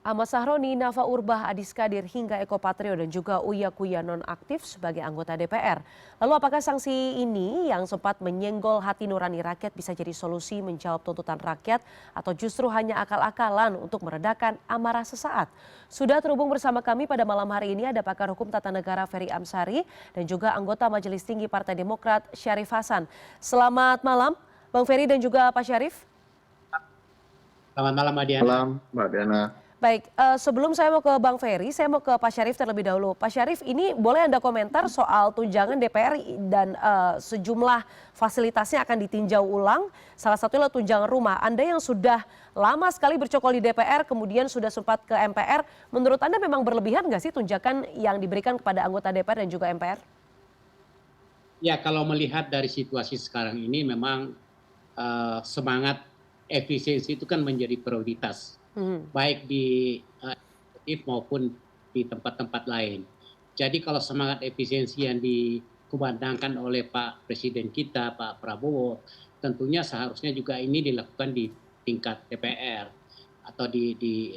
Ahmad Sahroni, Nafa Urbah, Adis Kadir, hingga Eko Patrio dan juga Uya Kuya nonaktif sebagai anggota DPR. Lalu apakah sanksi ini yang sempat menyenggol hati nurani rakyat bisa jadi solusi menjawab tuntutan rakyat atau justru hanya akal-akalan untuk meredakan amarah sesaat? Sudah terhubung bersama kami pada malam hari ini ada pakar hukum tata negara Ferry Amsari dan juga anggota Majelis Tinggi Partai Demokrat Syarif Hasan. Selamat malam Bang Ferry dan juga Pak Syarif. Selamat malam, Mbak Diana. Malam, Mbak Diana. Baik, sebelum saya mau ke Bang Ferry, saya mau ke Pak Syarif terlebih dahulu. Pak Syarif, ini boleh Anda komentar soal tunjangan DPR dan sejumlah fasilitasnya akan ditinjau ulang. Salah satunya tunjangan rumah. Anda yang sudah lama sekali bercokol di DPR, kemudian sudah sempat ke MPR, menurut Anda memang berlebihan nggak sih tunjangan yang diberikan kepada anggota DPR dan juga MPR? Ya, kalau melihat dari situasi sekarang ini memang semangat efisiensi itu kan menjadi prioritas. Baik di eksekutif maupun di tempat-tempat lain. Jadi kalau semangat efisiensi yang dikumandangkan oleh Pak Presiden kita, Pak Prabowo, tentunya seharusnya juga ini dilakukan di tingkat DPR atau di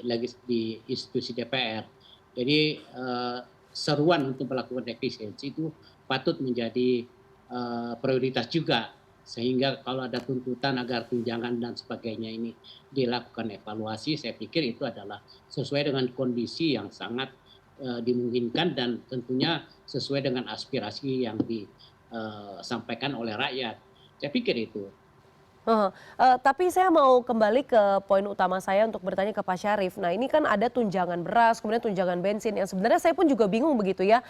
institusi DPR. Jadi seruan untuk melakukan efisiensi itu patut menjadi prioritas juga. Sehingga kalau ada tuntutan agar tunjangan dan sebagainya ini dilakukan evaluasi, saya pikir itu adalah sesuai dengan kondisi yang sangat dimungkinkan dan tentunya sesuai dengan aspirasi yang disampaikan oleh rakyat. Saya pikir itu. Tapi saya mau kembali ke poin utama saya untuk bertanya ke Pak Syarif. Nah ini kan ada tunjangan beras, kemudian tunjangan bensin yang sebenarnya saya pun juga bingung begitu ya.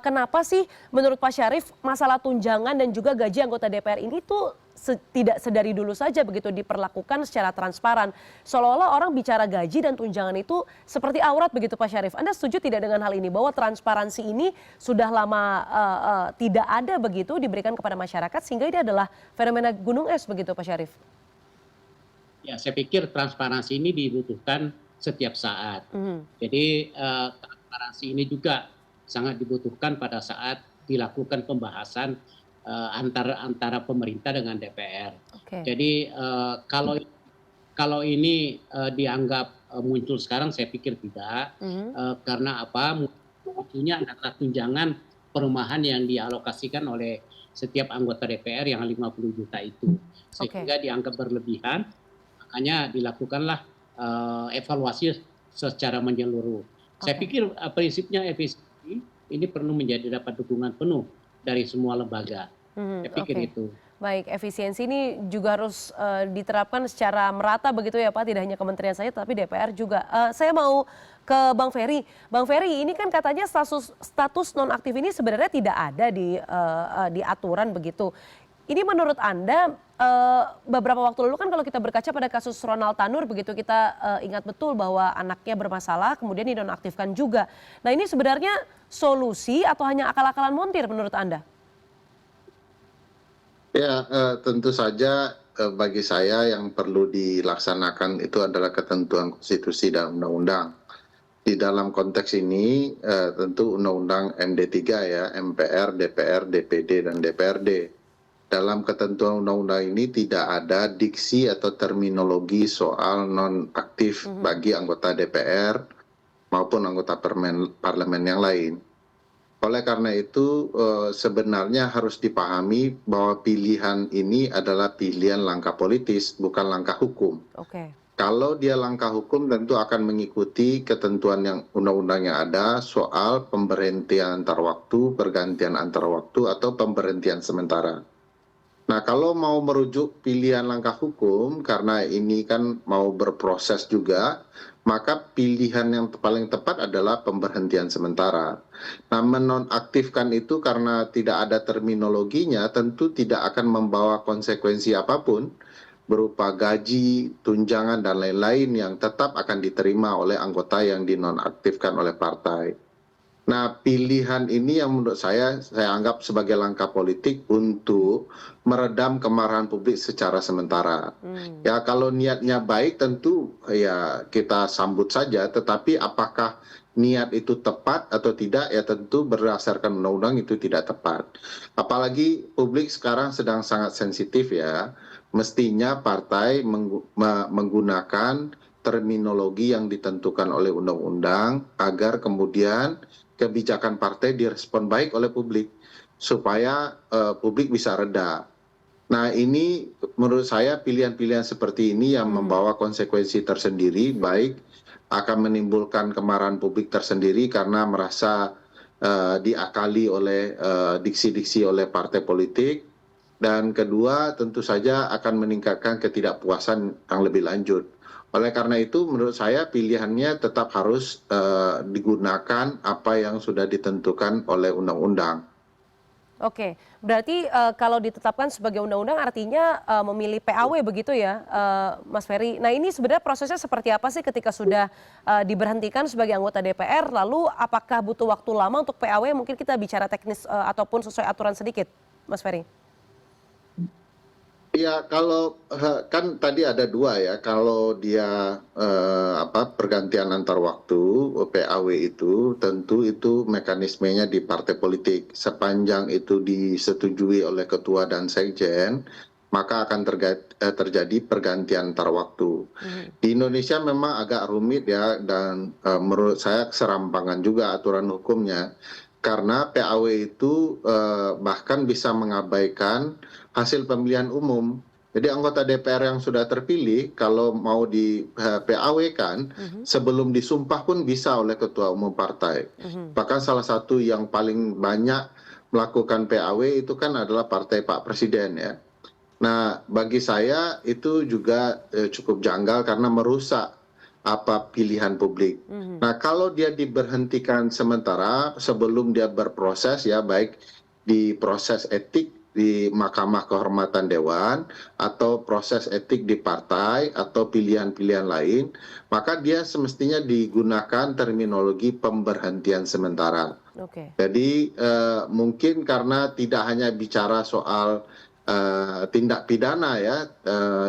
Kenapa sih menurut Pak Syarif masalah tunjangan dan juga gaji anggota DPR ini tuh tidak sedari dulu saja begitu diperlakukan secara transparan. Seolah-olah orang bicara gaji dan tunjangan itu seperti aurat begitu Pak Syarif. Anda setuju tidak dengan hal ini bahwa transparansi ini sudah lama tidak ada begitu diberikan kepada masyarakat sehingga ini adalah fenomena gunung es begitu Pak Syarif? Ya, saya pikir transparansi ini dibutuhkan setiap saat. Jadi transparansi ini juga sangat dibutuhkan pada saat dilakukan pembahasan antara pemerintah dengan DPR. Jadi kalau ini dianggap muncul sekarang, saya pikir tidak. Karena apa? Munculnya adalah tunjangan perumahan yang dialokasikan oleh setiap anggota DPR yang 50 juta itu. Sehingga dianggap berlebihan, makanya dilakukanlah evaluasi secara menyeluruh. Saya pikir prinsipnya efisiensi ini perlu dapat dukungan penuh dari semua lembaga. Saya pikir itu. Baik, efisiensi ini juga harus diterapkan secara merata begitu ya Pak, tidak hanya kementerian saja tapi DPR juga. Saya mau ke Bang Ferry. Bang Ferry, ini kan katanya status nonaktif ini sebenarnya tidak ada di aturan begitu. Ini menurut Anda beberapa waktu lalu kan kalau kita berkaca pada kasus Ronald Tanur begitu kita ingat betul bahwa anaknya bermasalah kemudian dinonaktifkan juga. Nah ini sebenarnya solusi atau hanya akal-akalan montir menurut Anda? Ya, tentu saja bagi saya yang perlu dilaksanakan itu adalah ketentuan konstitusi dan undang-undang. Di dalam konteks ini tentu undang-undang MD3 ya, MPR, DPR, DPD, dan DPRD. Dalam ketentuan undang-undang ini tidak ada diksi atau terminologi soal non-aktif bagi anggota DPR maupun anggota parlemen yang lain. Oleh karena itu sebenarnya harus dipahami bahwa pilihan ini adalah pilihan langkah politis, bukan langkah hukum. Kalau dia langkah hukum tentu akan mengikuti ketentuan yang undang-undang yang ada soal pemberhentian antar waktu, pergantian antar waktu, atau pemberhentian sementara. Nah kalau mau merujuk pilihan langkah hukum, karena ini kan mau berproses juga, maka pilihan yang paling tepat adalah pemberhentian sementara. Nah menonaktifkan itu karena tidak ada terminologinya tentu tidak akan membawa konsekuensi apapun berupa gaji, tunjangan, dan lain-lain yang tetap akan diterima oleh anggota yang dinonaktifkan oleh partai. Nah pilihan ini yang menurut saya anggap sebagai langkah politik untuk meredam kemarahan publik secara sementara. Ya kalau niatnya baik tentu ya kita sambut saja, tetapi apakah niat itu tepat atau tidak ya tentu berdasarkan undang-undang itu tidak tepat. Apalagi publik sekarang sedang sangat sensitif ya, mestinya partai menggunakan terminologi yang ditentukan oleh undang-undang agar kemudian kebijakan partai direspon baik oleh publik supaya publik bisa reda. Nah, ini menurut saya pilihan-pilihan seperti ini yang membawa konsekuensi tersendiri, baik akan menimbulkan kemarahan publik tersendiri karena merasa diakali oleh diksi-diksi oleh partai politik, dan kedua tentu saja akan meningkatkan ketidakpuasan yang lebih lanjut. Oleh karena itu menurut saya pilihannya tetap harus digunakan apa yang sudah ditentukan oleh undang-undang. Oke, berarti kalau ditetapkan sebagai undang-undang artinya memilih PAW begitu ya, Mas Ferry. Nah ini sebenarnya prosesnya seperti apa sih ketika sudah diberhentikan sebagai anggota DPR, lalu apakah butuh waktu lama untuk PAW? Mungkin kita bicara teknis ataupun sesuai aturan sedikit, Mas Ferry. Ya, kalau kan tadi ada dua ya, kalau dia pergantian antar waktu PAW itu tentu itu mekanismenya di partai politik. Sepanjang itu disetujui oleh ketua dan sekjen, maka akan terjadi pergantian antar waktu. Di Indonesia memang agak rumit ya, dan menurut saya keserampangan juga aturan hukumnya. Karena PAW itu bahkan bisa mengabaikan hasil pemilihan umum. Jadi anggota DPR yang sudah terpilih kalau mau di PAW-kan sebelum disumpah pun bisa oleh ketua umum partai. Bahkan salah satu yang paling banyak melakukan PAW itu kan adalah partai Pak Presiden ya. Nah, bagi saya itu juga cukup janggal karena merusak apa pilihan publik. Nah, kalau dia diberhentikan sementara sebelum dia berproses ya, baik di proses etik di Mahkamah Kehormatan Dewan atau proses etik di partai atau pilihan-pilihan lain, maka dia semestinya digunakan terminologi pemberhentian sementara. Jadi mungkin karena tidak hanya bicara soal tindak pidana ya,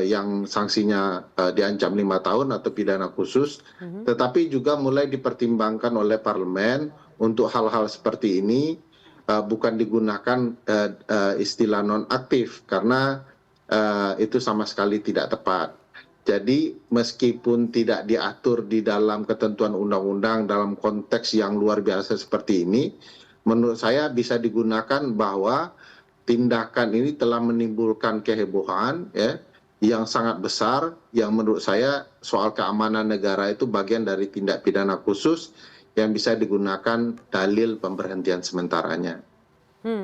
yang sanksinya diancam 5 tahun atau pidana khusus, tetapi juga mulai dipertimbangkan oleh parlemen untuk hal-hal seperti ini bukan digunakan istilah nonaktif karena itu sama sekali tidak tepat. Jadi meskipun tidak diatur di dalam ketentuan undang-undang dalam konteks yang luar biasa seperti ini, menurut saya bisa digunakan bahwa tindakan ini telah menimbulkan kehebohan ya, yang sangat besar, yang menurut saya soal keamanan negara itu bagian dari tindak pidana khusus yang bisa digunakan dalil pemberhentian sementaranya.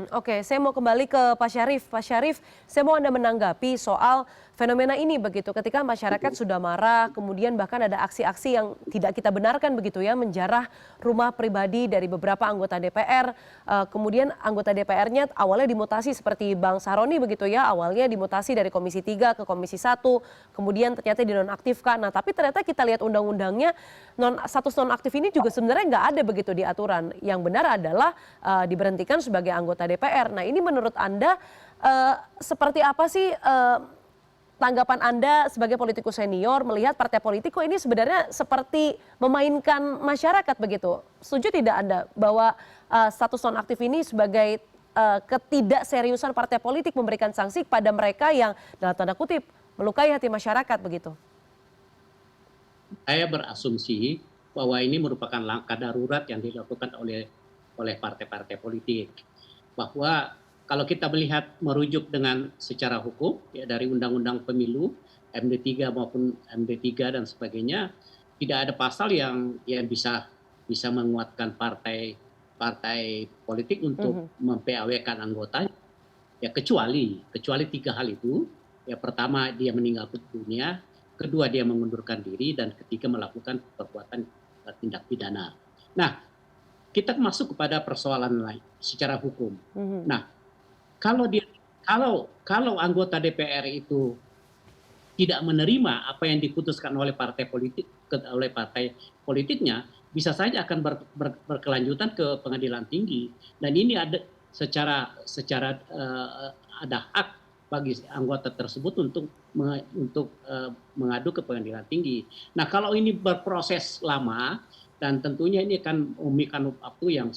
Oke, saya mau kembali ke Pak Syarif. Pak Syarif, saya mau Anda menanggapi soal fenomena ini begitu. Ketika masyarakat sudah marah, kemudian bahkan ada aksi-aksi yang tidak kita benarkan begitu ya, menjarah rumah pribadi dari beberapa anggota DPR. Kemudian anggota DPR-nya awalnya dimutasi seperti Bang Saroni begitu ya, awalnya dimutasi dari Komisi 3 ke Komisi 1, kemudian ternyata dinonaktifkan. Nah, tapi ternyata kita lihat undang-undangnya status nonaktif ini juga sebenarnya nggak ada begitu di aturan. Yang benar adalah diberhentikan sebagai anggota DPR. Nah, ini menurut Anda seperti apa sih tanggapan Anda sebagai politikus senior melihat partai politik kok ini sebenarnya seperti memainkan masyarakat begitu? Setuju tidak Anda bahwa status nonaktif ini sebagai ketidakseriusan partai politik memberikan sanksi kepada mereka yang dalam tanda kutip melukai hati masyarakat begitu? Saya berasumsi bahwa ini merupakan langkah darurat yang dilakukan oleh partai-partai politik. Bahwa kalau kita melihat merujuk dengan secara hukum ya, dari Undang-Undang Pemilu MD3 maupun MD3 dan sebagainya, tidak ada pasal yang bisa menguatkan partai politik untuk mem-PAW-kan anggotanya. Ya kecuali 3 hal itu. Ya pertama dia meninggal dunia, kedua dia mengundurkan diri, dan ketiga melakukan perbuatan tindak pidana. Nah, kita masuk kepada persoalan lain secara hukum. Nah, kalau anggota DPR itu tidak menerima apa yang diputuskan oleh partai politiknya, bisa saja akan berkelanjutan ke pengadilan tinggi. Dan ini ada secara ada hak bagi anggota tersebut untuk mengadu ke pengadilan tinggi. Nah, kalau ini berproses lama dan tentunya ini akan memakan waktu yang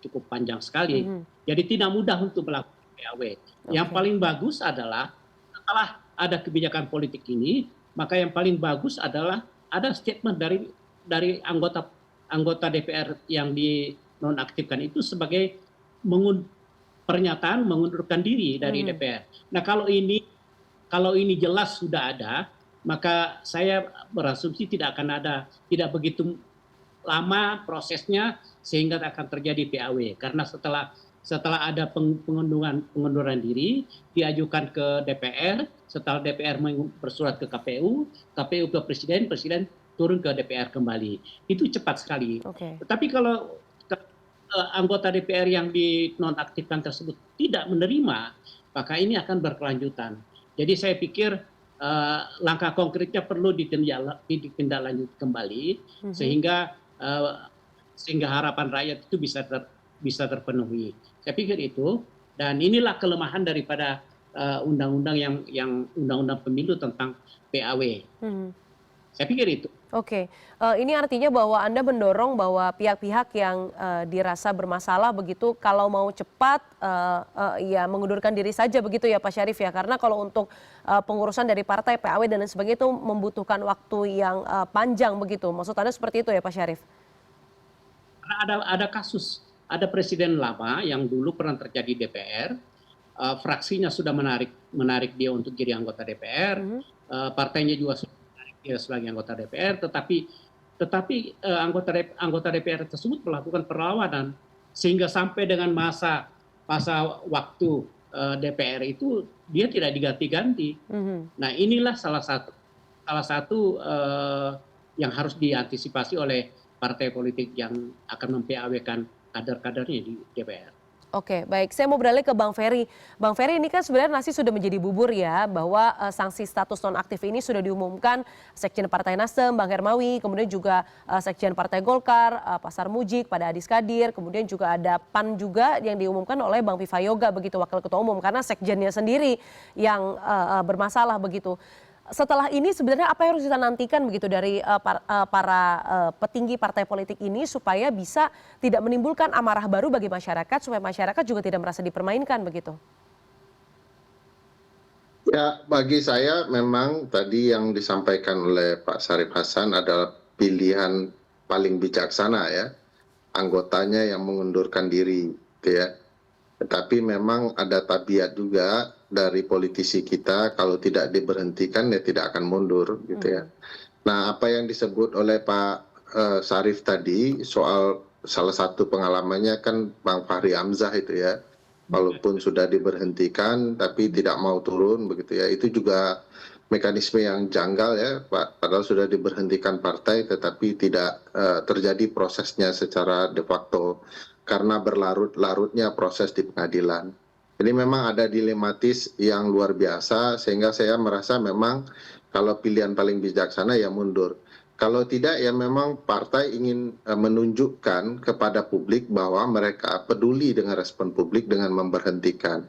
cukup panjang sekali. Jadi tidak mudah untuk melakukan PAW. Yang paling bagus adalah setelah ada kebijakan politik ini, maka yang paling bagus adalah ada statement dari anggota DPR yang dinonaktifkan itu sebagai pernyataan mengundurkan diri dari DPR. Nah, kalau ini jelas sudah ada, maka saya berasumsi tidak begitu lama prosesnya sehingga akan terjadi PAW, karena setelah ada pengunduran diri diajukan ke DPR, setelah DPR bersurat ke KPU ke Presiden turun ke DPR kembali. Itu cepat sekali. Tetapi kalau anggota DPR yang dinonaktifkan tersebut tidak menerima, maka ini akan berkelanjutan. Jadi saya pikir langkah konkretnya perlu ditindaklanjuti kembali sehingga harapan rakyat itu bisa terpenuhi. Saya pikir itu, dan inilah kelemahan daripada undang-undang yang undang-undang pemilu tentang PAW. Saya pikir itu. Oke, ini artinya bahwa Anda mendorong bahwa pihak-pihak yang dirasa bermasalah begitu kalau mau cepat ya mengundurkan diri saja begitu ya Pak Syarif ya, karena kalau untuk pengurusan dari partai PAW dan lain sebagainya itu membutuhkan waktu yang panjang begitu. Maksud Anda seperti itu ya Pak Syarif? Karena ada kasus, ada presiden lama yang dulu pernah terjadi di DPR, fraksinya sudah menarik dia untuk jadi anggota DPR, partainya juga sudah menarik dia sebagai anggota DPR, tetapi anggota DPR tersebut melakukan perlawanan sehingga sampai dengan masa waktu DPR itu dia tidak diganti-ganti. Nah, inilah salah satu yang harus diantisipasi oleh partai politik yang akan mem-PAW-kan kader-kadernya di DPR. Oke, baik. Saya mau beralih ke Bang Ferry. Bang Ferry, ini kan sebenarnya nasi sudah menjadi bubur ya, bahwa sanksi status nonaktif ini sudah diumumkan Sekjen Partai Nasdem, Bang Hermawi, kemudian juga Sekjen Partai Golkar, Pak Sarmudji, pada Adis Kadir, kemudian juga ada PAN juga yang diumumkan oleh Bang Viva Yoga, begitu Wakil Ketua Umum, karena sekjennya sendiri yang bermasalah begitu. Setelah ini sebenarnya apa yang harus kita nantikan begitu dari para petinggi partai politik ini supaya bisa tidak menimbulkan amarah baru bagi masyarakat, supaya masyarakat juga tidak merasa dipermainkan begitu? Ya, bagi saya memang tadi yang disampaikan oleh Pak Syarif Hasan adalah pilihan paling bijaksana ya, anggotanya yang mengundurkan diri, gitu ya. Tetapi memang ada tabiat juga dari politisi kita, kalau tidak diberhentikan ya tidak akan mundur gitu ya. Nah, apa yang disebut oleh Pak Syarif tadi soal salah satu pengalamannya kan Bang Fahri Hamzah itu ya, walaupun sudah diberhentikan tapi tidak mau turun begitu ya, itu juga mekanisme yang janggal ya Pak, padahal sudah diberhentikan partai tetapi tidak terjadi prosesnya secara de facto karena berlarut-larutnya proses di pengadilan. Jadi memang ada dilematis yang luar biasa sehingga saya merasa memang kalau pilihan paling bijaksana ya mundur. Kalau tidak ya memang partai ingin menunjukkan kepada publik bahwa mereka peduli dengan respon publik dengan memberhentikan.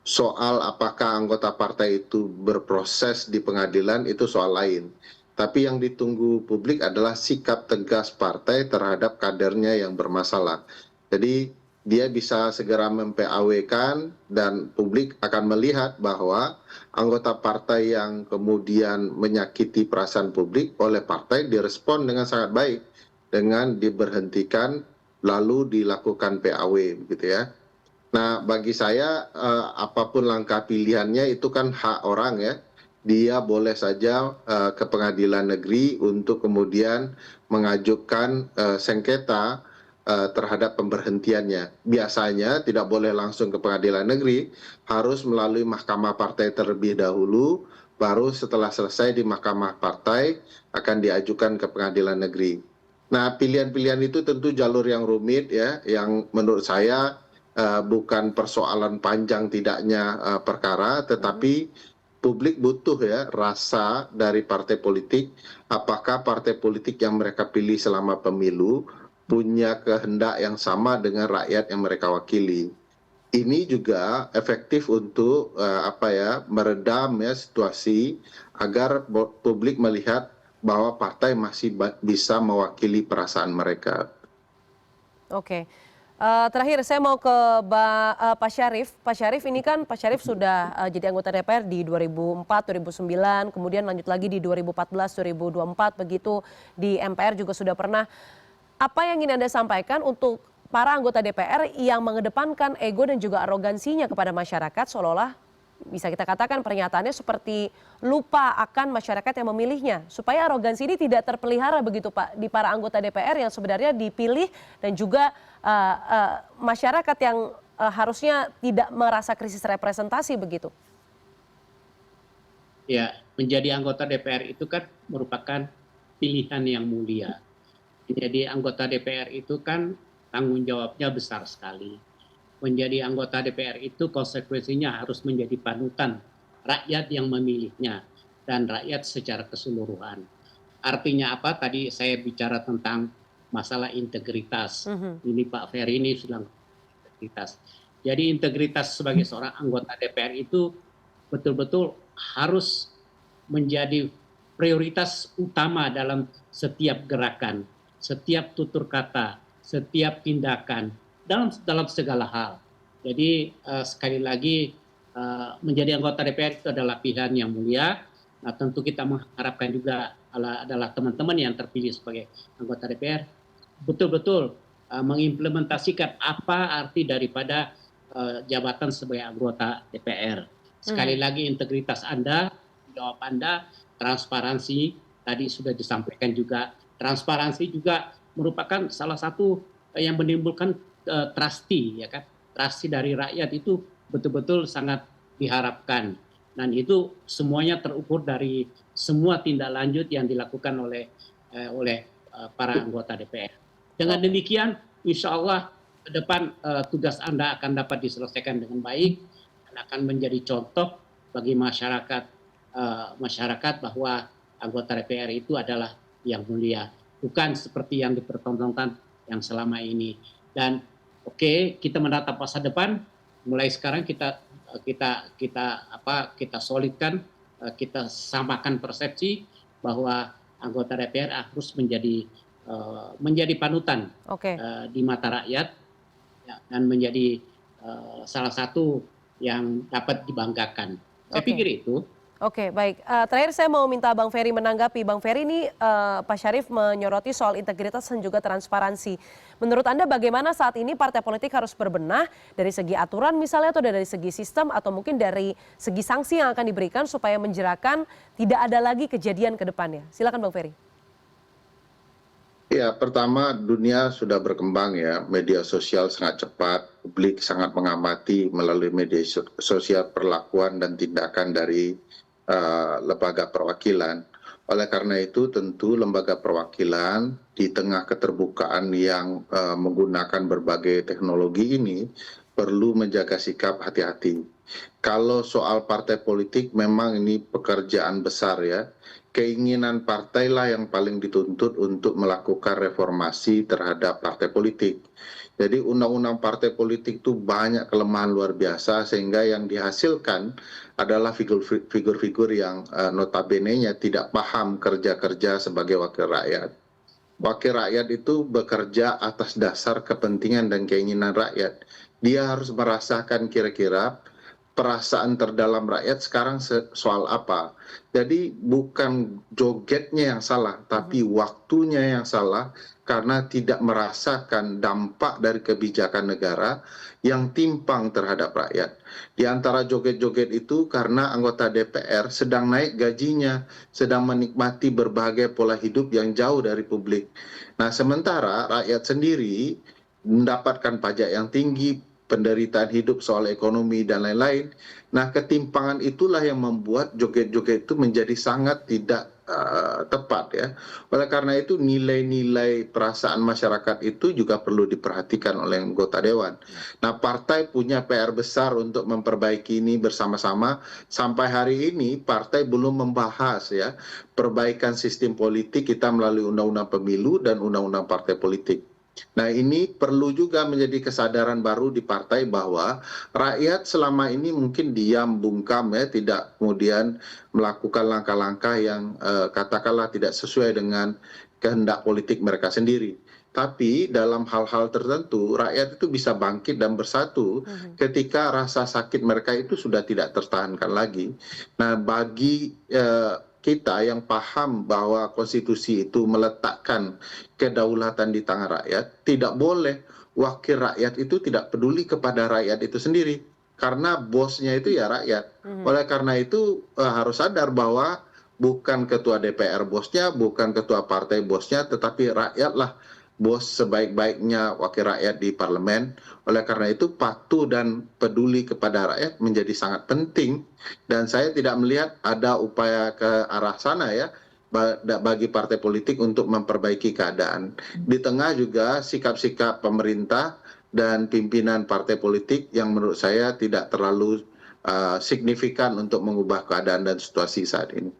Soal apakah anggota partai itu berproses di pengadilan itu soal lain. Tapi yang ditunggu publik adalah sikap tegas partai terhadap kadernya yang bermasalah. Jadi dia bisa segera mem-PAW-kan dan publik akan melihat bahwa anggota partai yang kemudian menyakiti perasaan publik oleh partai direspon dengan sangat baik dengan diberhentikan lalu dilakukan PAW gitu ya. Nah, bagi saya apapun langkah pilihannya itu kan hak orang ya. Dia boleh saja ke pengadilan negeri untuk kemudian mengajukan sengketa terhadap pemberhentiannya. Biasanya tidak boleh langsung ke pengadilan negeri, harus melalui mahkamah partai terlebih dahulu, baru setelah selesai di mahkamah partai akan diajukan ke pengadilan negeri. Nah, pilihan-pilihan itu tentu jalur yang rumit ya, yang menurut saya bukan persoalan panjang tidaknya perkara, tetapi publik butuh ya rasa dari partai politik, apakah partai politik yang mereka pilih selama pemilu punya kehendak yang sama dengan rakyat yang mereka wakili. Ini juga efektif untuk meredam ya situasi agar publik melihat bahwa partai masih bisa mewakili perasaan mereka. Oke. Terakhir saya mau ke Pak Syarif. Pak Syarif ini kan Pak Syarif sudah jadi anggota DPR di 2004, 2009, kemudian lanjut lagi di 2014, 2024 begitu di MPR juga sudah pernah. Apa yang ingin Anda sampaikan untuk para anggota DPR yang mengedepankan ego dan juga arogansinya kepada masyarakat seolah-olah bisa kita katakan pernyataannya seperti lupa akan masyarakat yang memilihnya. Supaya arogansi ini tidak terpelihara begitu Pak di para anggota DPR yang sebenarnya dipilih dan juga masyarakat yang harusnya tidak merasa krisis representasi begitu. Ya, menjadi anggota DPR itu kan merupakan pilihan yang mulia. Menjadi anggota DPR itu kan tanggung jawabnya besar sekali. Menjadi anggota DPR itu konsekuensinya harus menjadi panutan rakyat yang memilihnya dan rakyat secara keseluruhan. Artinya apa? Tadi saya bicara tentang masalah integritas. Ini Pak Ferry ini sudah integritas. Jadi integritas sebagai seorang anggota DPR itu betul-betul harus menjadi prioritas utama dalam setiap gerakan, setiap tutur kata, setiap tindakan dalam segala hal. Jadi sekali lagi menjadi anggota DPR itu adalah pilihan yang mulia. Nah, tentu kita mengharapkan juga adalah teman-teman yang terpilih sebagai anggota DPR betul-betul mengimplementasikan apa arti daripada jabatan sebagai anggota DPR. Sekali lagi integritas Anda, jawab Anda, transparansi tadi sudah disampaikan juga. Transparansi juga merupakan salah satu yang menimbulkan trusty, ya kan? Trusty dari rakyat itu betul-betul sangat diharapkan. Dan itu semuanya terukur dari semua tindak lanjut yang dilakukan oleh para anggota DPR. Dengan demikian, insya Allah ke depan tugas Anda akan dapat diselesaikan dengan baik dan akan menjadi contoh bagi masyarakat bahwa anggota DPR itu adalah yang mulia, bukan seperti yang dipertontonkan yang selama ini. Dan kita menatap masa depan. Mulai sekarang kita solidkan, kita samakan persepsi bahwa anggota DPR harus menjadi panutan di mata rakyat ya, dan menjadi salah satu yang dapat dibanggakan. Saya pikir itu. Oke, baik. Terakhir saya mau minta Bang Ferry menanggapi. Bang Ferry ini Pak Syarif menyoroti soal integritas dan juga transparansi. Menurut Anda bagaimana saat ini partai politik harus berbenah dari segi aturan misalnya atau dari segi sistem atau mungkin dari segi sanksi yang akan diberikan supaya menjerakan tidak ada lagi kejadian ke depannya? Silakan Bang Ferry. Ya, pertama dunia sudah berkembang ya, media sosial sangat cepat, publik sangat mengamati melalui media sosial perlakuan dan tindakan dari lembaga perwakilan. Oleh karena itu tentu lembaga perwakilan di tengah keterbukaan yang menggunakan berbagai teknologi ini perlu menjaga sikap hati-hati. Kalau soal partai politik memang ini pekerjaan besar ya. Keinginan partailah yang paling dituntut untuk melakukan reformasi terhadap partai politik. Jadi undang-undang partai politik itu banyak kelemahan luar biasa sehingga yang dihasilkan adalah figur-figur yang notabene-nya tidak paham kerja-kerja sebagai wakil rakyat. Wakil rakyat itu bekerja atas dasar kepentingan dan keinginan rakyat. Dia harus merasakan kira-kira perasaan terdalam rakyat sekarang soal apa. Jadi bukan jogetnya yang salah, tapi waktunya yang salah karena tidak merasakan dampak dari kebijakan negara yang timpang terhadap rakyat. Di antara joget-joget itu karena anggota DPR sedang naik gajinya, sedang menikmati berbagai pola hidup yang jauh dari publik. Nah, sementara rakyat sendiri mendapatkan pajak yang tinggi, penderitaan hidup soal ekonomi dan lain-lain. Nah, ketimpangan itulah yang membuat joget-joget itu menjadi sangat tidak tepat ya. Oleh karena itu nilai-nilai perasaan masyarakat itu juga perlu diperhatikan oleh anggota dewan. Nah, partai punya PR besar untuk memperbaiki ini bersama-sama. Sampai hari ini partai belum membahas ya perbaikan sistem politik kita melalui undang-undang pemilu dan undang-undang partai politik. Nah, ini perlu juga menjadi kesadaran baru di partai bahwa rakyat selama ini mungkin diam bungkam ya, tidak kemudian melakukan langkah-langkah yang katakanlah tidak sesuai dengan kehendak politik mereka sendiri. Tapi dalam hal-hal tertentu rakyat itu bisa bangkit dan bersatu ketika rasa sakit mereka itu sudah tidak tertahankan lagi. Nah, bagi kita yang paham bahwa konstitusi itu meletakkan kedaulatan di tangan rakyat, tidak boleh wakil rakyat itu tidak peduli kepada rakyat itu sendiri. Karena bosnya itu ya rakyat. Oleh karena itu harus sadar bahwa bukan ketua DPR bosnya, bukan ketua partai bosnya, tetapi rakyatlah bos sebaik-baiknya wakil rakyat di parlemen. Oleh karena itu patuh dan peduli kepada rakyat menjadi sangat penting, dan saya tidak melihat ada upaya ke arah sana ya bagi partai politik untuk memperbaiki keadaan. Di tengah juga sikap-sikap pemerintah dan pimpinan partai politik yang menurut saya tidak terlalu signifikan untuk mengubah keadaan dan situasi saat ini.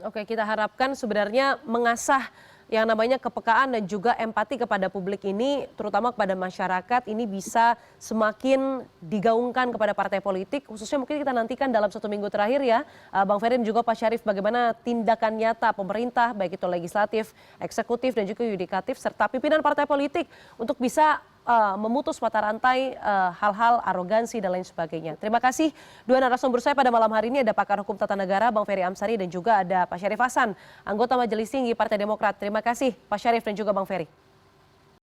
Oke, kita harapkan sebenarnya mengasah yang namanya kepekaan dan juga empati kepada publik ini, terutama kepada masyarakat, ini bisa semakin digaungkan kepada partai politik, khususnya mungkin kita nantikan dalam 1 minggu terakhir ya, Bang Ferry dan juga Pak Syarif, bagaimana tindakan nyata pemerintah, baik itu legislatif, eksekutif, dan juga yudikatif, serta pimpinan partai politik untuk bisa memutus mata rantai hal-hal arogansi dan lain sebagainya. Terima kasih dua narasumber saya pada malam hari ini, ada pakar hukum tata negara Bang Ferry Amsari dan juga ada Pak Syarif Hasan, anggota Majelis Tinggi Partai Demokrat. Terima kasih Pak Syarif dan juga Bang Ferry.